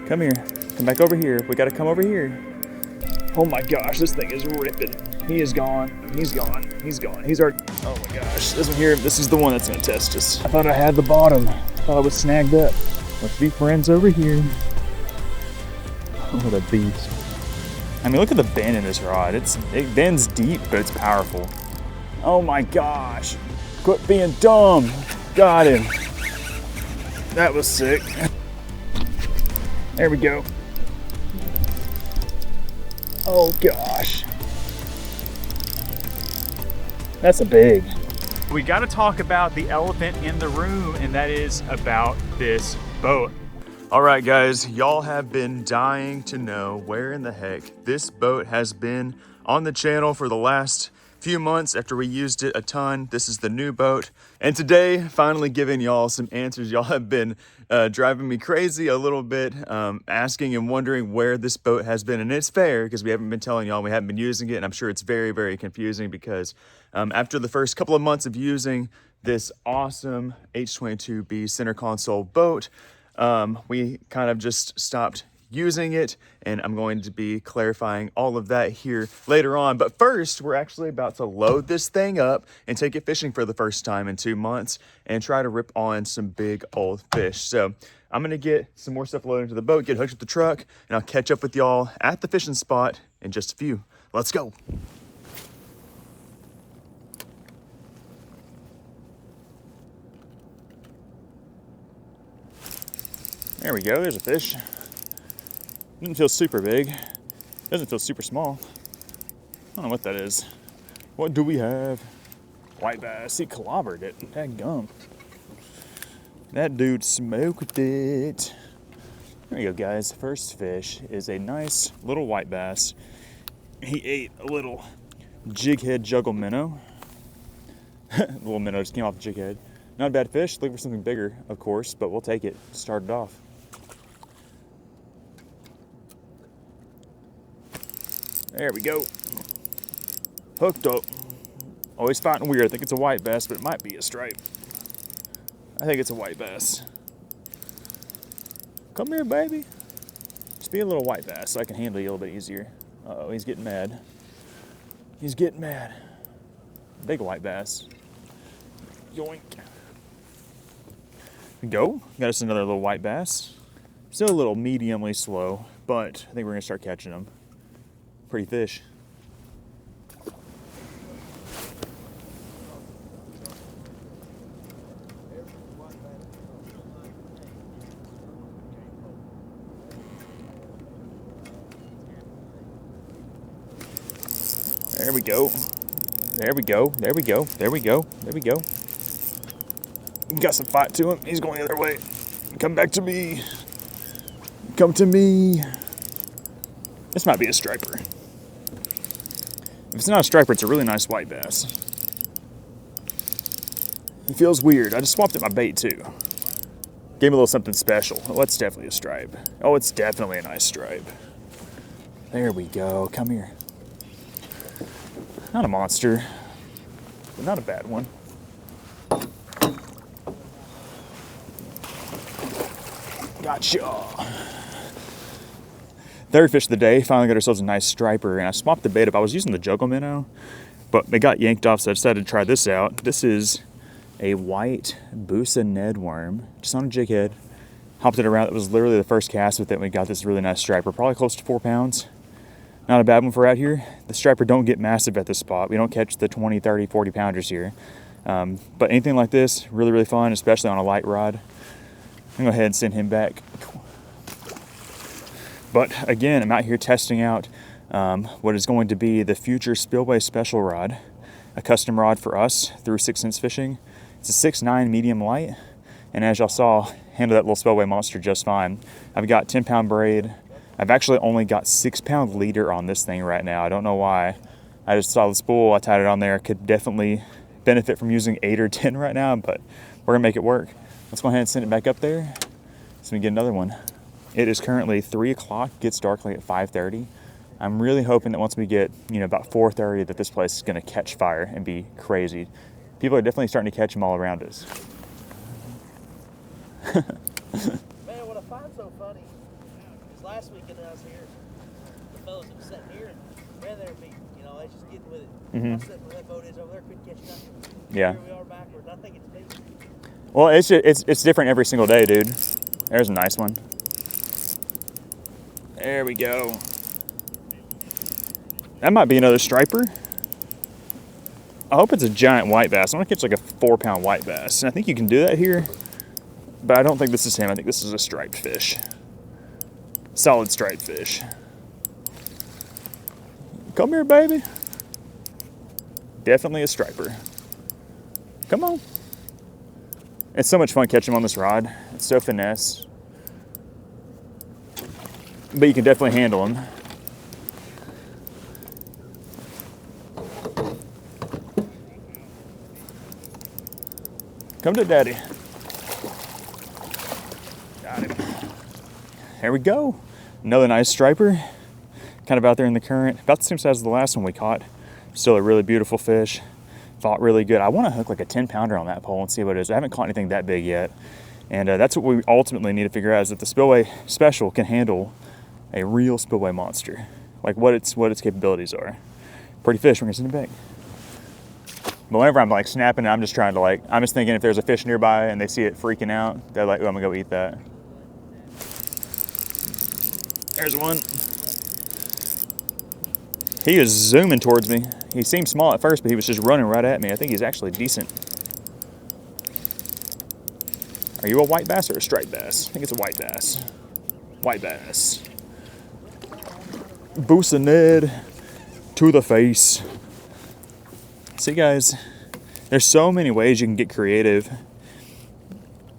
Come here. Come back over here. We gotta come over here. Oh my gosh, this thing is ripping. He is gone. He's gone. He's gone. He's already. Oh my gosh. This one here, this is the one that's gonna test us. I thought I had the bottom. I thought I was snagged up. Let's be friends over here. Oh, what a beast. I mean, look at the bend in this rod. It bends deep, but it's powerful. Oh my gosh. Quit being dumb. Got him. That was sick. There we go. Oh gosh. That's a big. We gotta talk about the elephant in the room, and that is about this boat. All right, guys, y'all have been dying to know where in the heck this boat has been on the channel for the last few months after we used it a ton. This is the new boat. And today, finally giving y'all some answers. Y'all have been driving me crazy a little bit, asking and wondering where this boat has been. And it's fair, because we haven't been telling y'all, we haven't been using it. And I'm sure it's very, very confusing because after the first couple of months of using this awesome H22B center console boat, we kind of just stopped using it, and I'm going to be clarifying all of that here later on. But first, we're actually about to load this thing up and take it fishing for the first time in 2 months and try to rip on some big old fish. So I'm gonna get some more stuff loaded into the boat, get hooked up the truck, and I'll catch up with y'all at the fishing spot in just a few. Let's go. There we go, there's a fish. Doesn't feel super big. Doesn't feel super small. I don't know what that is. What do we have? White bass. He clobbered it. Dadgum. That dude smoked it. There you go, guys. First fish is a nice little white bass. He ate a little jig head juggle minnow. The little minnow just came off the jig head. Not a bad fish. Looking for something bigger, of course, but we'll take it. Start it off. There we go. Hooked up. Always fighting weird. I think it's a white bass, but it might be a stripe. I think it's a white bass. Come here, baby. Just be a little white bass so I can handle you a little bit easier. Uh-oh, he's getting mad. He's getting mad. Big white bass. Yoink. Go. Got us another little white bass. Still a little mediumly slow, but I think we're gonna start catching them. Pretty fish. There we go. There we go. There we go. There we go. There we go. Got some fight to him. He's going the other way. Come back to me. Come to me. This might be a striper. If it's not a striper, it's a really nice white bass. It feels weird. I just swapped out my bait too. Gave him a little something special. Oh, it's definitely a stripe. Oh, it's definitely a nice stripe. There we go. Come here. Not a monster, but not a bad one. Gotcha. Third fish of the day, finally got ourselves a nice striper, and I swapped the bait up. I was using the juggle minnow, but it got yanked off, so I decided to try this out. This is a white Busa Ned worm, just on a jig head. Hopped it around. It was literally the first cast with it, and we got this really nice striper, probably close to 4 pounds. Not a bad one for out here. The striper don't get massive at this spot. We don't catch the 20, 30, 40 pounders here. But anything like this, really, really fun, especially on a light rod. I'm gonna go ahead and send him back. But again, I'm out here testing out what is going to be the future Spillway special rod, a custom rod for us through 6 Sense Fishing. It's a 6'9" medium light, and as y'all saw, handled that little Spillway monster just fine. I've got 10-pound braid. I've actually only got 6-pound leader on this thing right now. I don't know why. I just saw the spool, I tied it on there. Could definitely benefit from using 8 or 10 right now, but we're gonna make it work. Let's go ahead and send it back up there so we can get another one. It is currently 3 o'clock, gets dark like at 5:30. I'm really hoping that once we get, about 4:30 that this place is gonna catch fire and be crazy. People are definitely starting to catch them all around us. Man, what I find so funny last weekend I was here. The fellas that were sitting here and ran there and me, you know, they just getting with it. I was sitting where that boat is over there, couldn't catch nothing. Yeah. Here we are backwards. I think it's big. Well, it's different every single day, dude. There's a nice one. There we go. That might be another striper. I hope it's a giant white bass. I want to catch like a 4-pound white bass. And I think you can do that here, but I don't think this is him. I think this is a striped fish. Solid striped fish. Come here, baby. Definitely a striper. Come on. It's so much fun catching them on this rod. It's so finesse. But you can definitely handle them. Come to daddy. Got him. There we go. Another nice striper. Kind of out there in the current. About the same size as the last one we caught. Still a really beautiful fish. Fought really good. I want to hook like a 10-pounder on that pole and see what it is. I haven't caught anything that big yet. And that's what we ultimately need to figure out, is that the Spillway Special can handle a real Spillway monster. Like what its capabilities are. Pretty fish, we're gonna send it back. But whenever I'm like snapping, I'm just trying to like, I'm just thinking if there's a fish nearby and they see it freaking out, they're like, oh, I'm gonna go eat that. There's one. He is zooming towards me. He seemed small at first, but he was just running right at me. I think he's actually decent. Are you a white bass or a striped bass? I think it's a white bass. White bass. Boosa Ned to the face. See, guys, there's so many ways you can get creative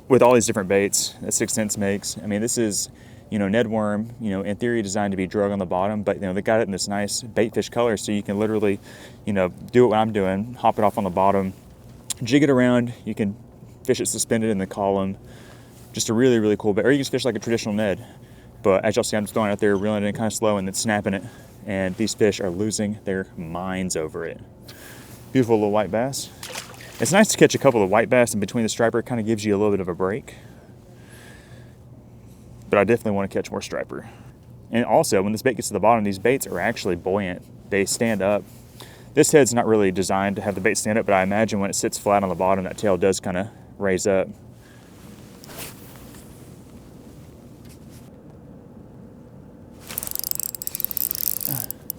with all these different baits that 6th Sense makes. I mean, this is, you know, Ned worm, you know, in theory designed to be drug on the bottom, but, you know, they got it in this nice bait fish color, so you can literally, you know, do what I'm doing, hop it off on the bottom, jig it around, you can fish it suspended in the column. Just a really, really cool bait. Or you can just fish like a traditional Ned. But as y'all see, I'm just going out there, reeling it in kind of slow and then snapping it. And these fish are losing their minds over it. Beautiful little white bass. It's nice to catch a couple of white bass in between the striper. It kind of gives you a little bit of a break. But I definitely want to catch more striper. And also, when this bait gets to the bottom, these baits are actually buoyant. They stand up. This head's not really designed to have the bait stand up, but I imagine when it sits flat on the bottom, that tail does kind of raise up.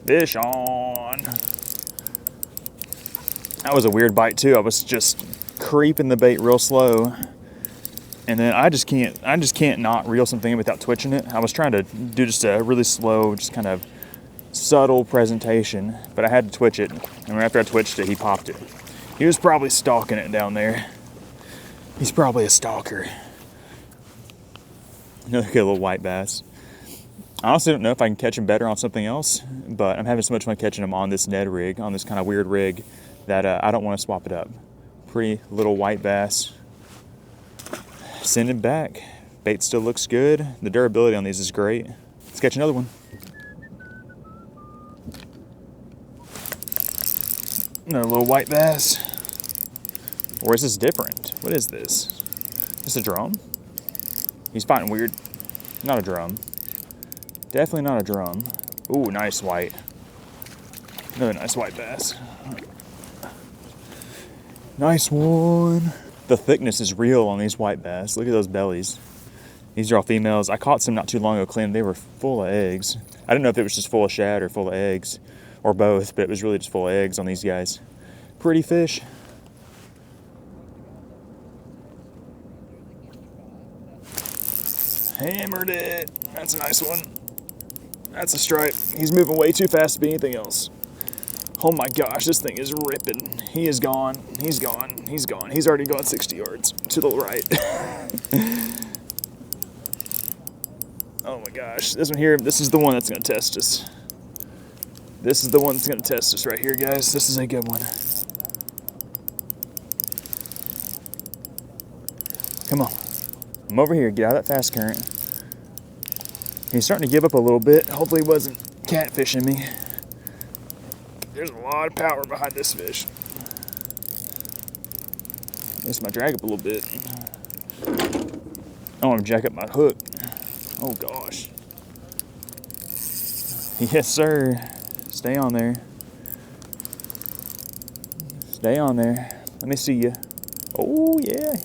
Fish on. That was a weird bite too. I was just creeping the bait real slow. And then I just can't not reel something in without twitching it. I was trying to do just a really slow, just kind of subtle presentation, but I had to twitch it. And right after I twitched it, he popped it. He was probably stalking it down there. He's probably a stalker. Another good little white bass. I honestly don't know if I can catch him better on something else, but I'm having so much fun catching him on this Ned rig, on this kind of weird rig, that I don't want to swap it up. Pretty little white bass. Send him back. Bait still looks good. The durability on these is great. Let's catch another one. Another little white bass. Or is this different? What is this? Is this a drum? He's fighting weird. Not a drum. Definitely not a drum. Ooh, nice white. Another nice white bass. Nice one. The thickness is real on these white bass. Look at those bellies. These are all females. I caught some not too long ago, clean. They were full of eggs. I didn't know if it was just full of shad or full of eggs, or both, but it was really just full of eggs on these guys. Pretty fish. Hammered it. That's a nice one. That's a stripe. He's moving way too fast to be anything else. Oh my gosh, this thing is ripping. He is gone. He's gone. He's gone. He's already gone 60 yards to the right. Oh my gosh. This one here, this is the one that's going to test us. This is the one that's going to test us right here, guys. This is a good one. Come on. I'm over here. Get out of that fast current. He's starting to give up a little bit. Hopefully he wasn't catfishing me. There's a lot of power behind this fish. This might drag up a little bit. I don't want to jack up my hook. Oh gosh. Yes, sir. Stay on there. Stay on there. Let me see you. Oh, yeah.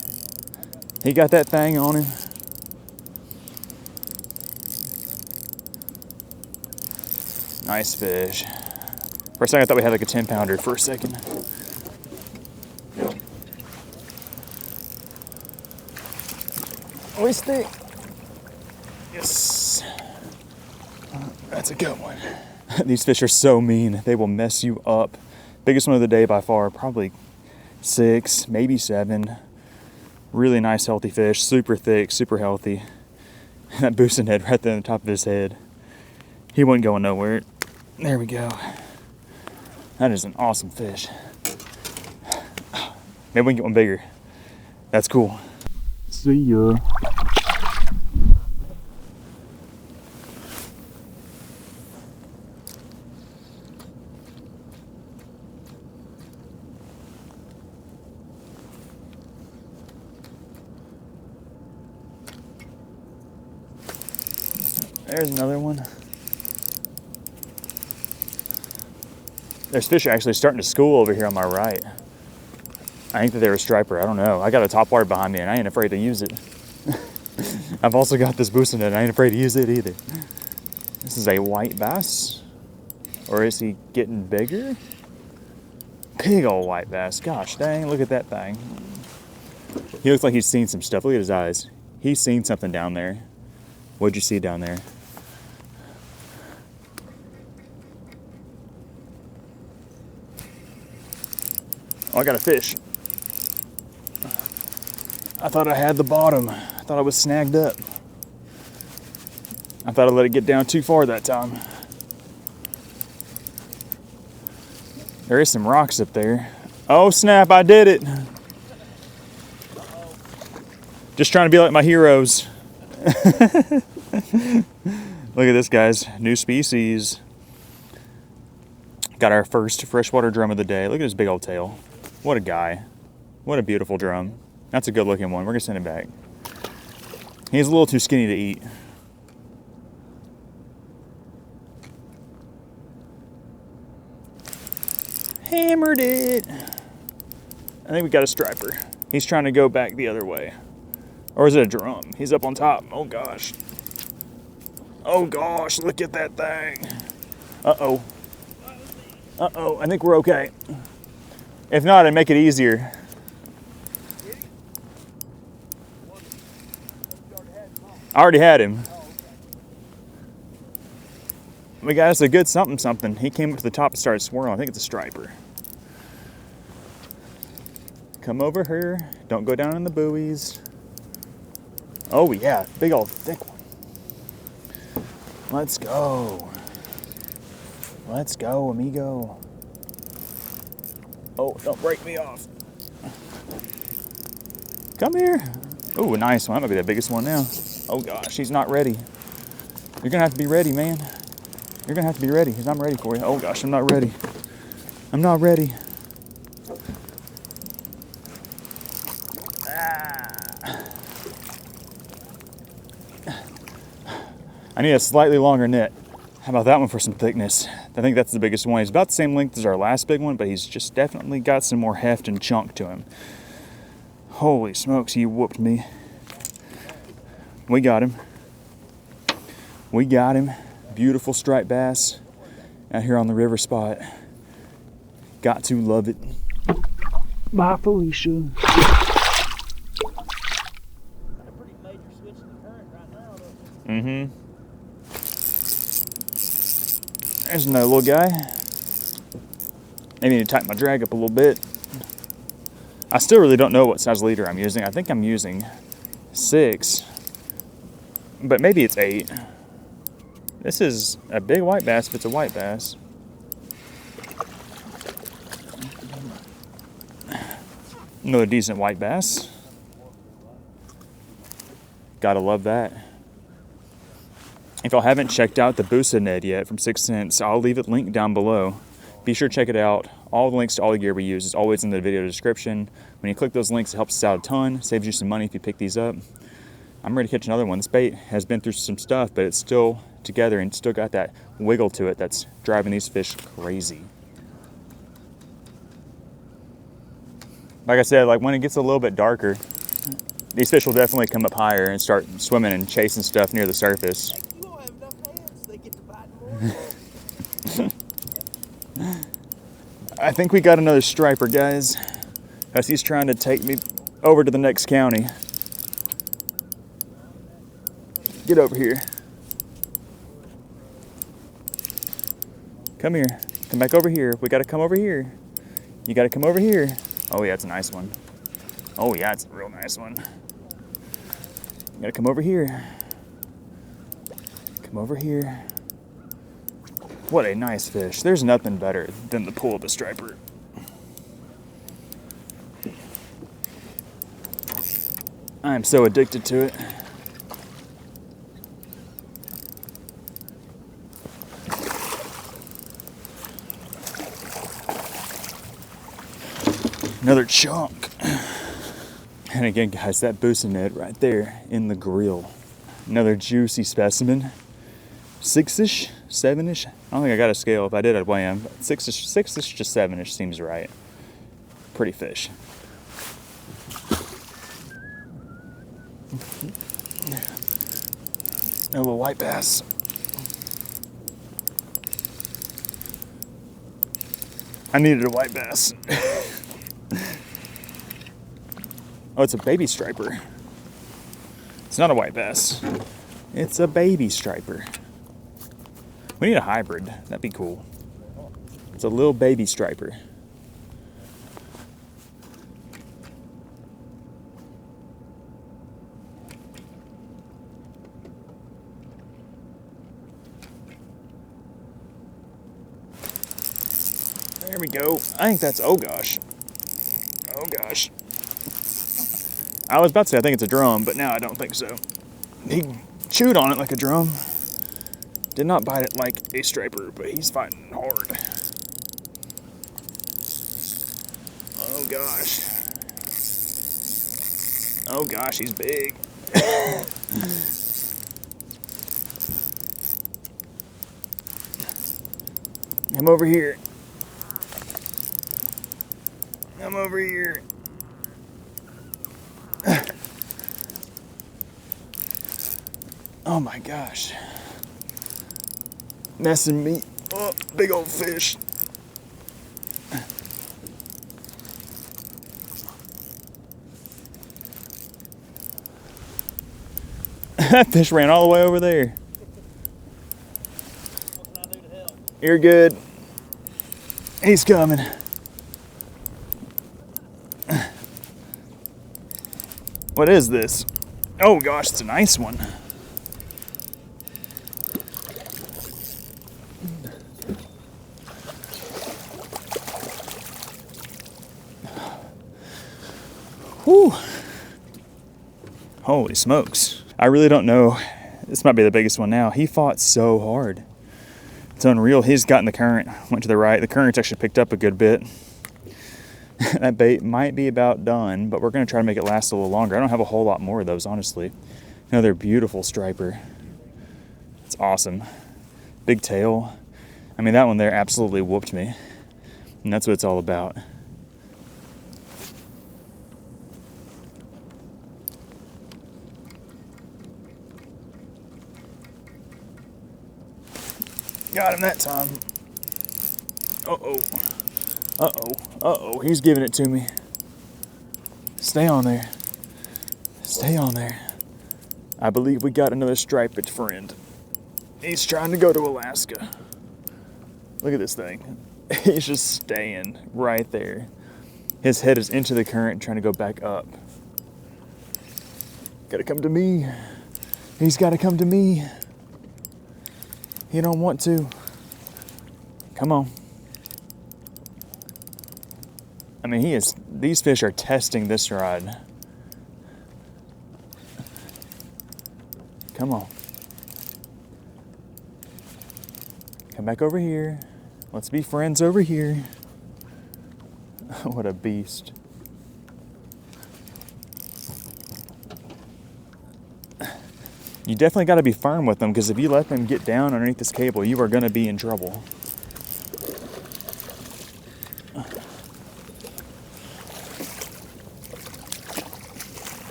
He got that thing on him. Nice fish. For a second, I thought we had like a 10-pounder for a second. We stick. Yes. That's a good one. These fish are so mean. They will mess you up. Biggest one of the day by far, probably 6, maybe 7. Really nice, healthy fish. Super thick, super healthy. That boosting head right there on the top of his head. He wasn't going nowhere. There we go. That is an awesome fish. Maybe we can get one bigger. That's cool. See ya. There's another one. There's fish actually starting to school over here on my right. I think that they're a striper. I don't know. I got a topwater behind me and I ain't afraid to use it. I've also got this boosting net and I ain't afraid to use it either. This is a white bass. Or is he getting bigger? Big old white bass. Gosh dang, look at that thing. He looks like he's seen some stuff. Look at his eyes. He's seen something down there. What'd you see down there? Oh, I got a fish. I thought I had the bottom. I thought I was snagged up. I thought I let it get down too far that time. There is some rocks up there. Oh snap, I did it. Just trying to be like my heroes. Look at this, guys. New species. Got our first freshwater drum of the day. Look at his big old tail. What a guy. What a beautiful drum. That's a good looking one. We're gonna send him back. He's a little too skinny to eat. Hammered it. I think we got a striper. He's trying to go back the other way. Or is it a drum? He's up on top. Oh gosh. Oh gosh, look at that thing. Uh-oh. Uh-oh, I think we're okay. If not, I'd make it easier. I already had him. We got us a good something. He came up to the top and started swirling. I think it's a striper. Come over here. Don't go down in the buoys. Oh yeah, big old thick one. Let's go. Let's go, amigo. Oh, don't break me off. Come here. Oh, a nice one. That might be the biggest one now. Oh gosh, he's not ready. You're gonna have to be ready, man. You're gonna have to be ready because I'm ready for you. Oh gosh, I'm not ready. I'm not ready. I need a slightly longer net. How about that one for some thickness? I think that's the biggest one. He's about the same length as our last big one, but he's just definitely got some more heft and chunk to him. Holy smokes, he whooped me. We got him. We got him. Beautiful striped bass out here on the river spot. Got to love it. Bye, Felicia. A pretty major switch in the current right now, though. Mm-hmm. There's another little guy. Maybe need to tighten my drag up a little bit. I still really don't know what size leader I'm using. I think I'm using 6, but maybe it's 8. This is a big white bass if it's a white bass. Another decent white bass. Gotta love that. If y'all haven't checked out the boosted net yet from 6 Cents, I'll leave it linked down below. Be sure to check it out. All the links to all the gear we use is always in the video description. When you click those links, it helps us out a ton. Saves you some money if you pick these up. I'm ready to catch another one. This bait has been through some stuff, but it's still together and still got that wiggle to it that's driving these fish crazy. Like I said, like when it gets a little bit darker, these fish will definitely come up higher and start swimming and chasing stuff near the surface. You won't have enough hands. They get to bite more. I think we got another striper, guys. As he's trying to take me over to the next county. Get over here. Come here. Come back over here. We gotta come over here. You gotta come over here. Oh yeah, it's a nice one. Oh yeah, it's a real nice one. You gotta come over here. Come over here. What a nice fish. There's nothing better than the pull of a striper. I am so addicted to it. Another chunk. And again, guys, that boosting net right there in the grill. Another juicy specimen. 6-ish, 7-ish. I don't think I got a scale. If I did, I'd weigh him. 6-ish, 6-ish to 7-ish seems right. Pretty fish. A little white bass. I needed a white bass. Oh, it's a baby striper. It's not a white bass. It's a baby striper. We need a hybrid. That'd be cool. It's a little baby striper. There we go. I think that's, oh gosh. Oh gosh. I was about to say I think it's a drum, but now I don't think so. He chewed on it like a drum. Did not bite it like a striper, but he's fighting hard. Oh gosh. Oh gosh, he's big. Come over here. Come over here. Oh my gosh. Messing me up. Big old fish. That fish ran all the way over there. What can I do to help? You're good. He's coming. What is this? Oh gosh, it's a nice one. Whew. Holy smokes. I really don't know. This might be the biggest one now. He fought so hard. It's unreal. He's gotten the current, went to the right. The current's actually picked up a good bit. That bait might be about done, but we're going to try to make it last a little longer. I don't have a whole lot more of those, honestly. Another beautiful striper. It's awesome. Big tail. I mean, that one there absolutely whooped me. And that's what it's all about. Got him that time. Uh-oh. Uh-oh. Uh-oh. He's giving it to me. Stay on there. Stay on there. I believe we got another striped friend. He's trying to go to Alaska. Look at this thing. He's just staying right there. His head is into the current, trying to go back up. Gotta come to me. He's gotta come to me. He don't want to. Come on. I mean, these fish are testing this rod. Come on. Come back over here. Let's be friends over here. What a beast. You definitely got to be firm with them, because if you let them get down underneath this cable, you are going to be in trouble.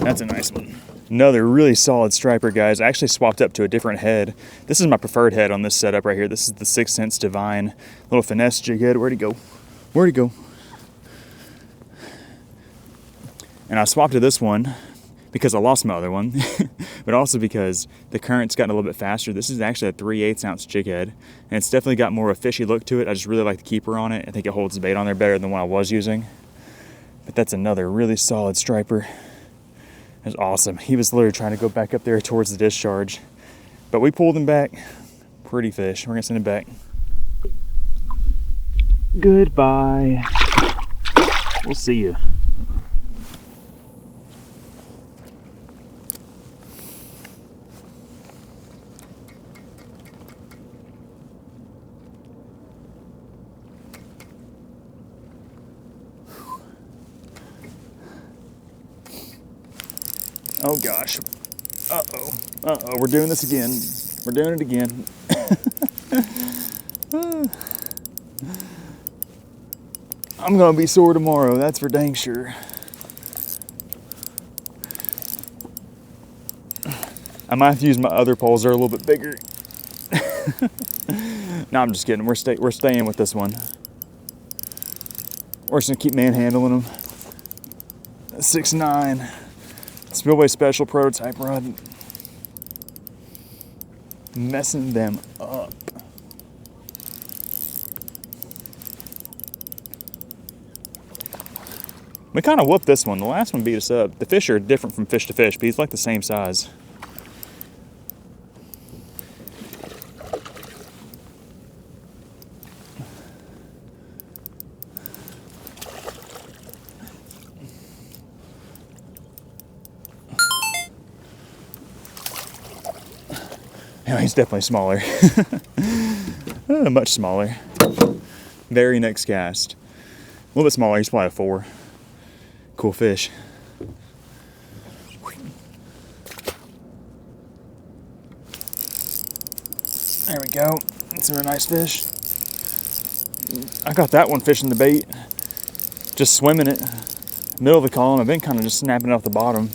That's a nice one. Another really solid striper, guys. I actually swapped up to a different head. This is my preferred head on this setup right here. This is the 6th Sense Divine little finesse jig head. Where'd he go? Where'd he go? And I swapped to this one because I lost my other one, but also because the current's gotten a little bit faster. This is actually a 3/8 ounce jig head, and it's definitely got more of a fishy look to it. I just really like the keeper on it. I think it holds the bait on there better than what I was using. But that's another really solid striper. That's awesome. He was literally trying to go back up there towards the discharge, but we pulled him back. Pretty fish. We're gonna send him back. Goodbye. We'll see you. Oh gosh. Uh-oh. Uh-oh, we're doing this again. We're doing it again. I'm gonna be sore tomorrow, that's for dang sure. I might have to use my other poles, they're a little bit bigger. No, I'm just kidding. We're staying with this one. We're just gonna keep manhandling them. 6'9". Spillway Special prototype rod. Messing them up. We kind of whooped this one. The last one beat us up. The fish are different from fish to fish, but he's like the same size. Yeah, he's definitely smaller. Much smaller. Very next cast. A little bit smaller, he's probably a 4. Cool fish. There we go. That's a nice fish. I got that one fishing the bait. Just swimming it. Middle of the column. I've been kind of just snapping it off the bottom.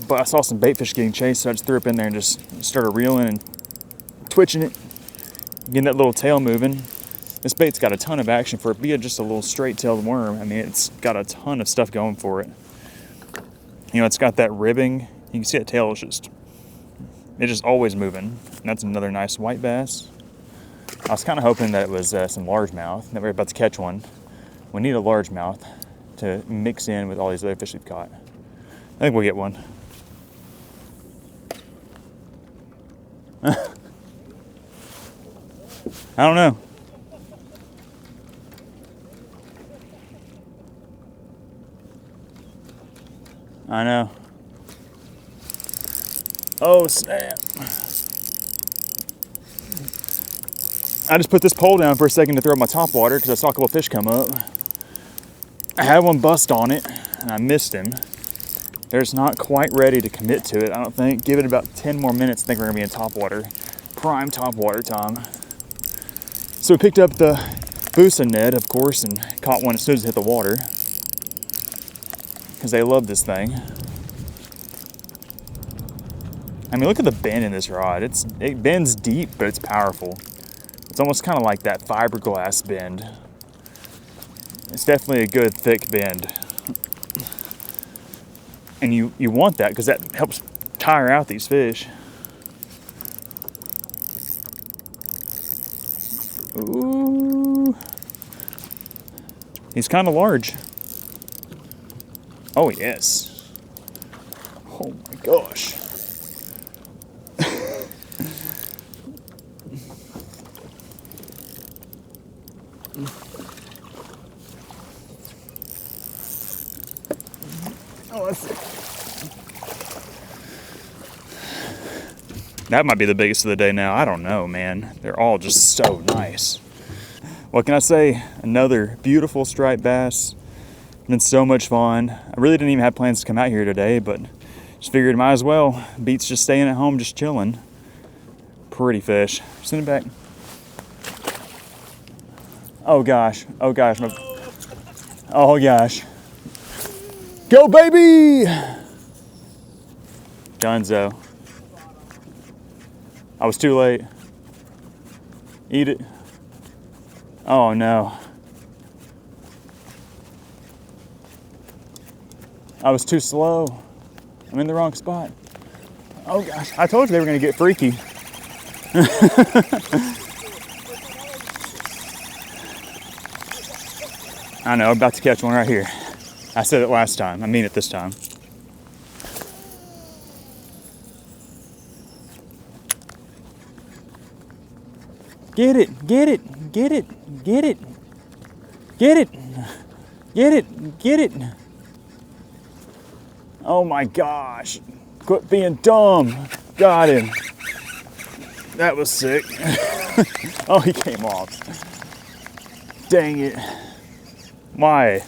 But I saw some bait fish getting chased, so I just threw it in there and just started reeling and twitching it. Getting that little tail moving. This bait's got a ton of action for it being just a little straight-tailed worm. I mean, it's got a ton of stuff going for it. You know, it's got that ribbing. You can see the tail is just always moving. And that's another nice white bass. I was kind of hoping that it was some largemouth, that we're about to catch one. We need a largemouth to mix in with all these other fish we've caught. I think we'll get one. I don't know. I know. Oh, snap. I just put this pole down for a second to throw my topwater because I saw a couple fish come up. I had one bust on it and I missed him. They're just not quite ready to commit to it, I don't think. Give it about 10 more minutes, I think we're gonna be in topwater. Prime topwater time. So we picked up the Busa net, of course, and caught one as soon as it hit the water. Because they love this thing. I mean, look at the bend in this rod. It bends deep, but it's powerful. It's almost kind of like that fiberglass bend. It's definitely a good thick bend. And you want that because that helps tire out these fish. Ooh. He's kind of large. Oh, yes. Oh my gosh. Oh, that's it. That might be the biggest of the day now. I don't know, man. They're all just so nice. What can I say? Another beautiful striped bass. It's been so much fun. I really didn't even have plans to come out here today, but just figured might as well. Beats just staying at home, just chilling. Pretty fish. Send it back. Oh gosh. Oh gosh. Oh gosh. Go baby! Dunzo. I was too late. Eat it. Oh no. I was too slow. I'm in the wrong spot. Oh gosh, I told you they were gonna get freaky. I know, I'm about to catch one right here. I said it last time, I mean it this time. Get it, get it, get it, get it, get it, get it, get it. Oh my gosh, quit being dumb. Got him. That was sick. Oh, he came off. Dang it. Why?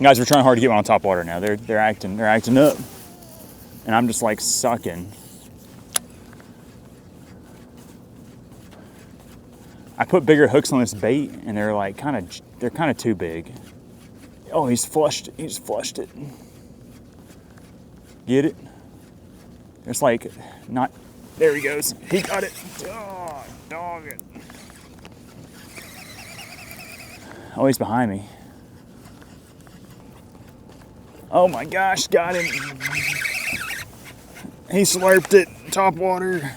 Guys, we're trying hard to get one on Topwater now. They're acting up. And I'm just like sucking. I put bigger hooks on this bait and they're kind of too big. Oh, he's flushed it. Get it? There's like not, there he goes. He got it. Oh, dog it. Oh, he's behind me. Oh my gosh, got him. He slurped it, Topwater.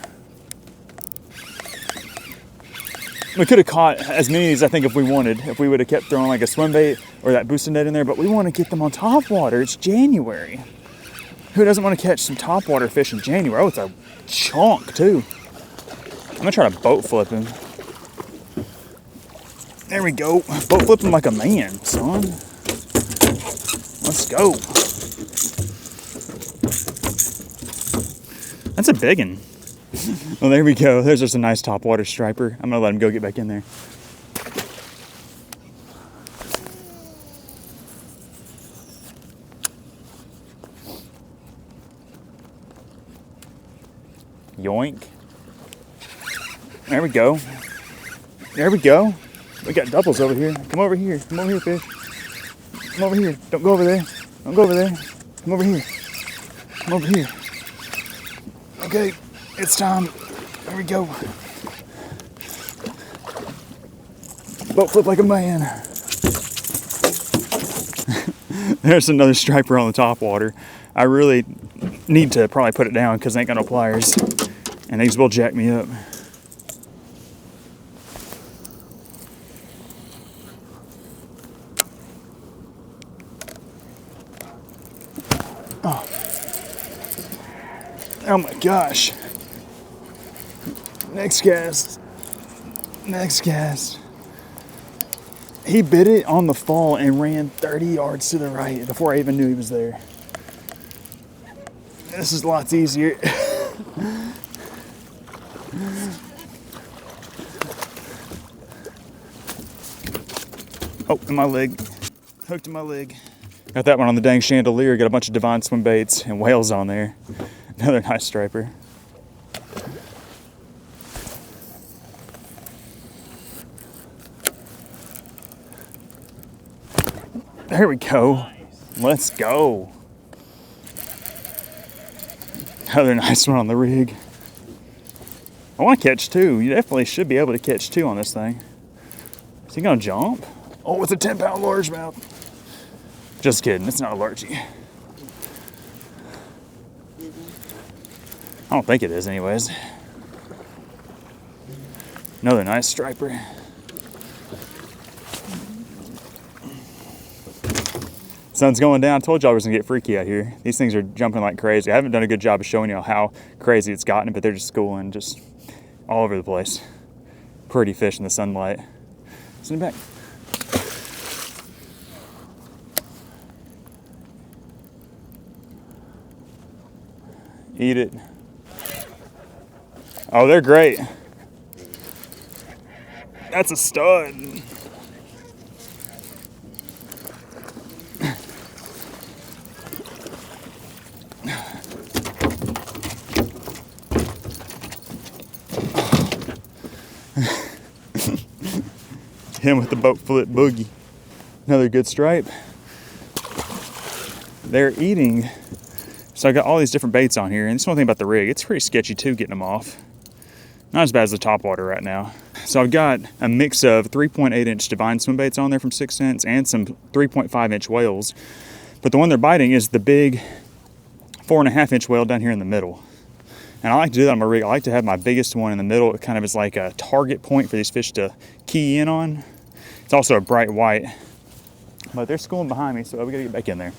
We could have caught as many as I think if we wanted, if we would have kept throwing like a swim bait or that boosted net in there, but we want to get them on Topwater. It's January. Who doesn't want to catch some Topwater fish in January? Oh, it's a chunk too. I'm gonna try to boat flip him. There we go. Boat flip him like a man, son. Let's go. That's a big one. Well, there we go. There's just a nice Topwater striper. I'm gonna let him go get back in there. Yoink. There we go. There we go. We got doubles over here. Come over here. Come over here, fish. Come over here. Don't go over there. Don't go over there. Come over here. Come over here. Okay, it's time. There we go. Boat flip like a man. There's another striper on the Topwater. I really need to probably put it down because I ain't got no pliers. And these will jack me up. Oh my gosh. Next cast. Next cast. He bit it on the fall and ran 30 yards to the right before I even knew he was there. This is lots easier. Oh, in my leg. Hooked in my leg. Got that one on the dang chandelier. Got a bunch of divine swim baits and whales on there. Another nice striper. There we go. Nice. Let's go. Another nice one on the rig. I want to catch two. You definitely should be able to catch two on this thing. Is he gonna jump? Oh, it's a 10-pound largemouth. Just kidding, it's not a largie. I don't think it is anyways. Another nice striper. Sun's going down. I told y'all I was gonna get freaky out here. These things are jumping like crazy. I haven't done a good job of showing y'all how crazy it's gotten, but they're just schooling just all over the place. Pretty fish in the sunlight. Send it back. Eat it. Oh, they're great. That's a stud. Him with the boat flip boogie. Another good stripe. They're eating. So I got all these different baits on here, and this one thing about the rig, it's pretty sketchy too getting them off. Not as bad as the Topwater right now. So I've got a mix of 3.8 inch divine swim baits on there from 6 cents and some 3.5 inch whales. But the one they're biting is the big 4.5 inch whale down here in the middle. And I like to do that on my rig. I like to have my biggest one in the middle. It kind of is like a target point for these fish to key in on. It's also a bright white. But they're schooling behind me, so we gotta get back in there.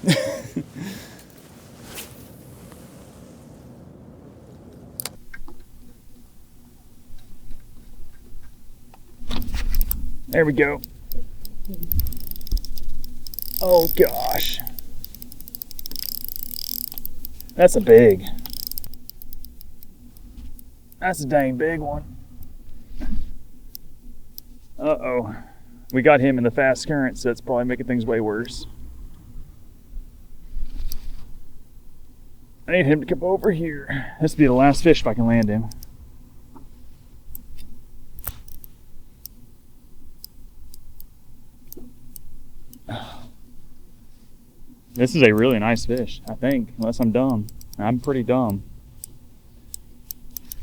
There we go. Oh gosh. That's a big. That's a dang big one. Uh-oh. We got him in the fast current, so it's probably making things way worse. I need him to come over here. This will be the last fish if I can land him. This is a really nice fish, I think, unless I'm dumb. I'm pretty dumb.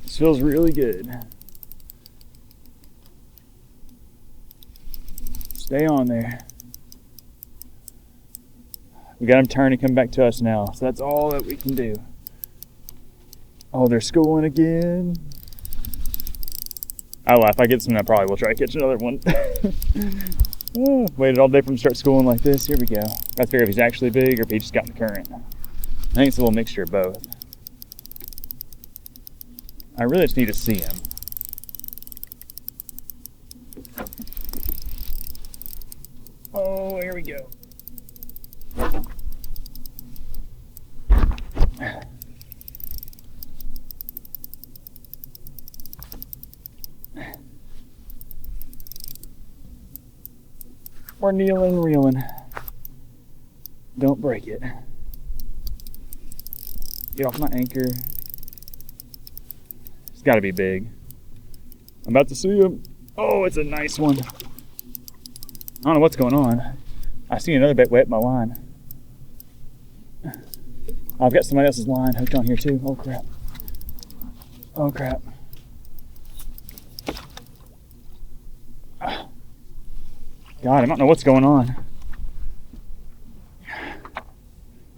This feels really good. Stay on there. We got him turn and come back to us now, so that's all that we can do. Oh, they're schooling again. I laugh. If I get some, I probably will try to catch another one. Oh, waited all day for him to start schooling like this. Here we go. I figure if he's actually big or if he just got in the current. I think it's a little mixture of both. I really just need to see him. Oh, here we go. We're kneeling, reeling. Don't break it. Get off my anchor. It's got to be big. I'm about to see him. Oh, it's a nice one. I don't know what's going on. I see another bait wet my line. I've got somebody else's line hooked on here too. Oh crap. Oh crap. God, I don't know what's going on.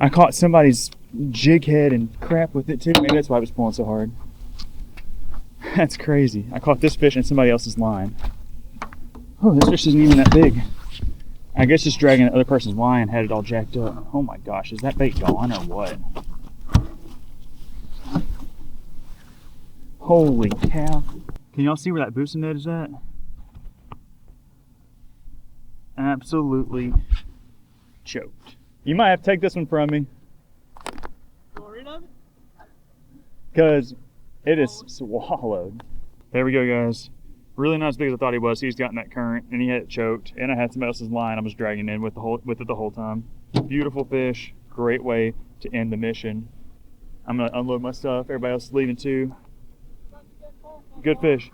I caught somebody's jig head and crap with it too. Maybe that's why it was pulling so hard. That's crazy. I caught this fish in somebody else's line. Oh, this fish isn't even that big. I guess just dragging the other person's line had it all jacked up. Oh my gosh, is that bait gone or what? Holy cow. Can y'all see where that boosting net is at? Absolutely choked. You might have to take this one from me. Because it is swallowed. There we go, guys. Really not as big as I thought he was. He's gotten that current and he had it choked. And I had somebody else's line I was dragging in with it the whole time. Beautiful fish. Great way to end the mission. I'm gonna unload my stuff. Everybody else is leaving too. Good fish.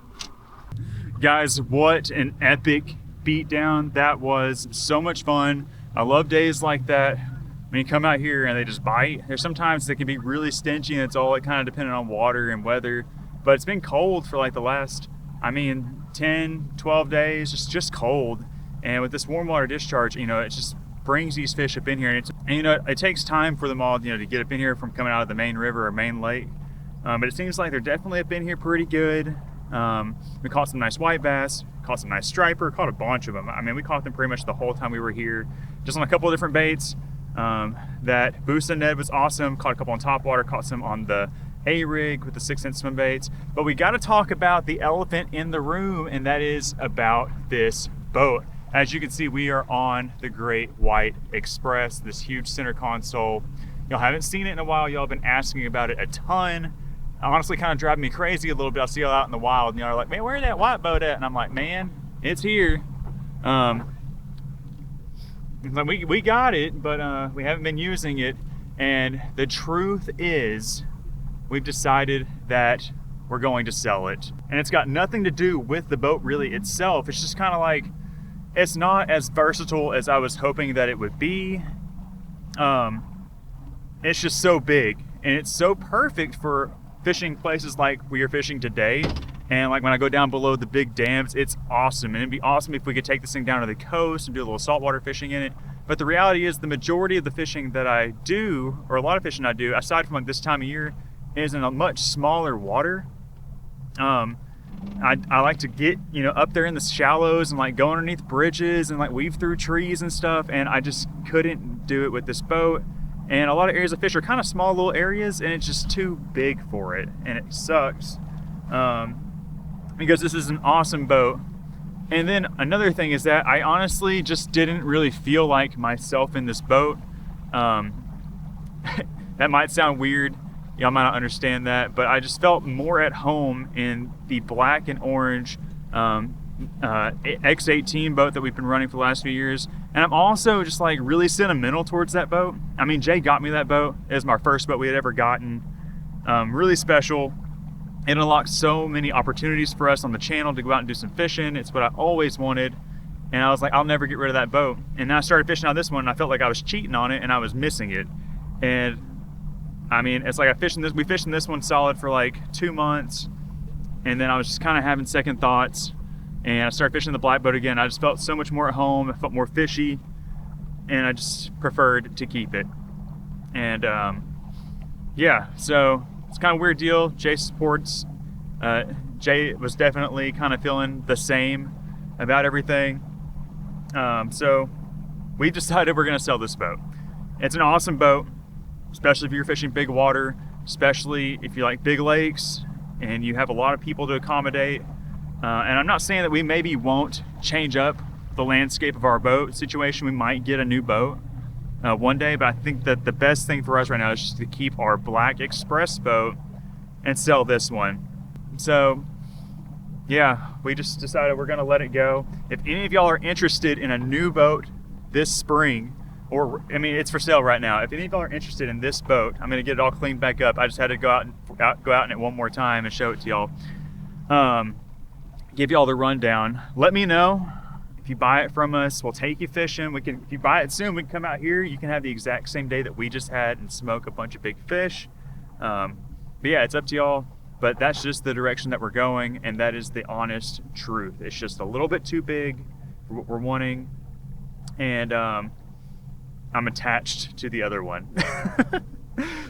Guys, what an epic beatdown that was. So much fun. I love days like that when you come out here and they just bite. There's sometimes they can be really stingy and it's all kind of dependent on water and weather, but it's been cold for like the last, 10, 12 days, just cold. And with this warm water discharge, it just brings these fish up in here, and it takes time for them all, to get up in here from coming out of the main river or main lake. But it seems like they're definitely up in here pretty good. We caught some nice white bass, caught some nice striper, caught a bunch of them. We caught them pretty much the whole time we were here, just on a couple of different baits. That boosting Ned was awesome. Caught a couple on Topwater, caught some on the A-rig with the 6-inch swim baits. But we got to talk about the elephant in the room, and that is about this boat. As you can see, we are on the Great White Express, this huge center console. Y'all haven't seen it in a while. Y'all have been asking about it a ton. Honestly, kind of driving me crazy a little bit. I see y'all out in the wild and y'all are like, man, where's that white boat at? And I'm like, man, It's here. We got it, but we haven't been using it. And the truth is, we've decided that we're going to sell it. And it's got nothing to do with the boat really itself. It's just kind of like, it's not as versatile as I was hoping that it would be. It's just so big, and it's so perfect for fishing places like we are fishing today. And like when I go down below the big dams, it's awesome. And it'd be awesome if we could take this thing down to the coast and do a little saltwater fishing in it. But the reality is, the majority of the fishing that I do, or a lot of fishing I do, aside from like this time of year, is in a much smaller water. I like to get, you know, up there in the shallows and like go underneath bridges and like weave through trees and stuff. And I just couldn't do it with this boat. And a lot of areas of fish are kind of small little areas, and it's just too big for it, and it sucks. Because this is an awesome boat. And then another thing is that I honestly just didn't really feel like myself in this boat. That might sound weird. Y'all might not understand that, but I just felt more at home in the black and orange X18 boat that we've been running for the last few years. And I'm also just like really sentimental towards that boat. I mean, Jay got me that boat. It was my first boat we had ever gotten. Really special. It unlocked so many opportunities for us on the channel to go out and do some fishing. It's what I always wanted. And I was like, I'll never get rid of that boat. And then I started fishing on this one, and I felt like I was cheating on it and I was missing it. And I mean, it's like we fished in this one solid for like 2 months. And then I was just kind of having second thoughts. And I started fishing the black boat again. I just felt so much more at home. I felt more fishy. And I just preferred to keep it. And yeah, so it's kind of a weird deal. Jay supports. Jay was definitely kind of feeling the same about everything. So we've decided we're going to sell this boat. It's an awesome boat, especially if you're fishing big water, especially if you like big lakes and you have a lot of people to accommodate. And I'm not saying that we maybe won't change up the landscape of our boat situation. We might get a new boat one day, but I think that the best thing for us right now is just to keep our Black Express boat and sell this one. So yeah, we just decided we're gonna let it go. If any of y'all are interested in a new boat this spring, or I mean, it's for sale right now. If any of y'all are interested in this boat, I'm gonna get it all cleaned back up. I just had to go out in it one more time and show it to y'all. Give y'all the rundown. Let me know if you buy it from us. We'll take you fishing. If you buy it soon, we can come out here. You can have the exact same day that we just had and smoke a bunch of big fish. But yeah, it's up to y'all. But that's just the direction that we're going, and that is the honest truth. It's just a little bit too big for what we're wanting, and I'm attached to the other one.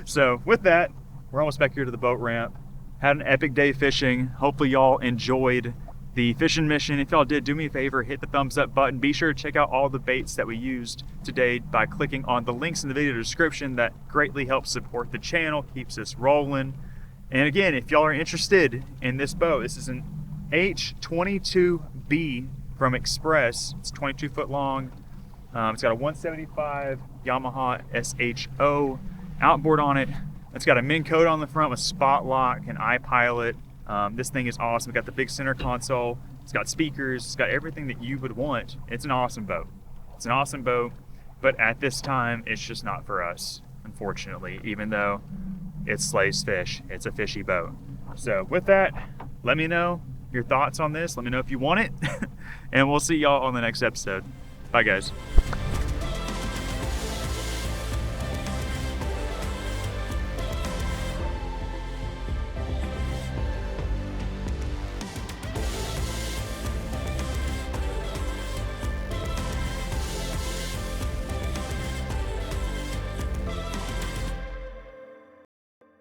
So with that, we're almost back here to the boat ramp. Had an epic day fishing. Hopefully y'all enjoyed the fishing mission. If y'all did, do me a favor, hit the thumbs up button. Be sure to check out all the baits that we used today by clicking on the links in the video description. That greatly helps support the channel, keeps us rolling. And again, if y'all are interested in this boat, this is an H22B from Express. It's 22 foot long. It's got a 175 Yamaha SHO outboard on it. It's got a Minn Kota on the front with spot lock and iPilot. This thing is awesome. It's got the big center console. It's got speakers. It's got everything that you would want. It's an awesome boat. It's an awesome boat, but at this time, it's just not for us, unfortunately, even though it slays fish. It's a fishy boat. So with that, let me know your thoughts on this. Let me know if you want it, and we'll see y'all on the next episode. Bye, guys.